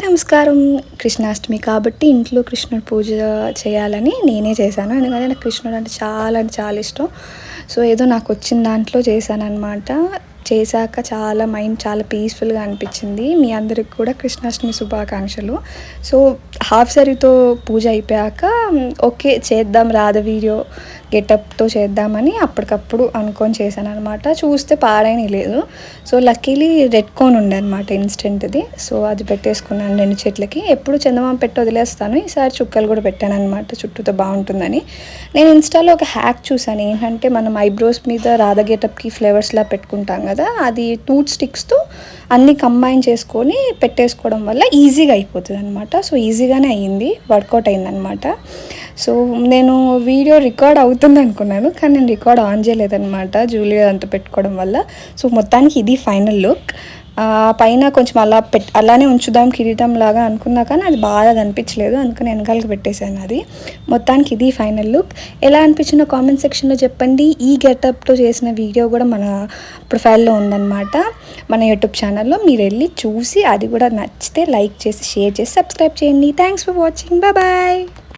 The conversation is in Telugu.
నమస్కారం. కృష్ణాష్టమి కాబట్టి ఇంట్లో కృష్ణుడి పూజ చేయాలని నేనే చేశాను. ఎందుకంటే నాకు కృష్ణుడు అంటే చాలా ఇష్టం. సో ఏదో నాకు వచ్చిన దాంట్లో చేశానన్నమాట. చేశాక చాలా మైండ్ చాలా పీస్ఫుల్గా అనిపించింది. మీ అందరికి కూడా కృష్ణాష్టమి శుభాకాంక్షలు. సో హాఫ్ సారీతో పూజ అయిపోయాక ఓకే చేద్దాం రాధ వీడియో గెటప్తో చేద్దామని అప్పటికప్పుడు అనుకొని చేశాను అనమాట. చూస్తే పాడైన లేదు. సో లక్కీలీ రెడ్ కోన్ ఉండే అనమాట ఇన్స్టెంట్ది. సో అది పెట్టేసుకున్నాను 2 చెట్లకి. ఎప్పుడు చందమామ పెట్టి వదిలేస్తాను, ఈసారి చుక్కలు కూడా పెట్టాను అనమాట, చుట్టూతో బాగుంటుందని. నేను ఇన్స్టాలో ఒక హ్యాక్ చూసాను. ఏంటంటే మనం ఐబ్రోస్ మీద రాధ గెటప్కి ఫ్లేవర్స్లా పెట్టుకుంటాం కదా, అది టూత్ స్టిక్స్తో అన్నీ కంబైన్ చేసుకొని పెట్టేసుకోవడం వల్ల ఈజీగా అయిపోతుంది అనమాట. సో ఈజీగానే అయ్యింది, వర్కౌట్ అయిందనమాట. సో నేను వీడియో రికార్డ్ అవుతుంది అనుకున్నాను, కానీ నేను రికార్డ్ ఆన్ చేయలేదన్నమాట జ్యువెలరీ అంతా పెట్టుకోవడం వల్ల. సో మొత్తానికి ఇది ఫైనల్ లుక్. పైన కొంచెం అలానే ఉంచుదాం కిరీటం లాగా అనుకున్నా, కానీ అది బాగా అనిపించలేదు, అందుకని వెనకాలకి పెట్టేశాను అది. మొత్తానికి ఇది ఫైనల్ లుక్. ఎలా అనిపించిందో కామెంట్ సెక్షన్లో చెప్పండి. ఈ గెటప్తో చేసిన వీడియో కూడా మన ప్రొఫైల్లో ఉందన్నమాట, మన యూట్యూబ్ ఛానల్లో. మీరు వెళ్ళి చూసి అది కూడా నచ్చితే లైక్ చేసి షేర్ చేసి సబ్స్క్రైబ్ చేయండి. Thanks for watching. బాయ్.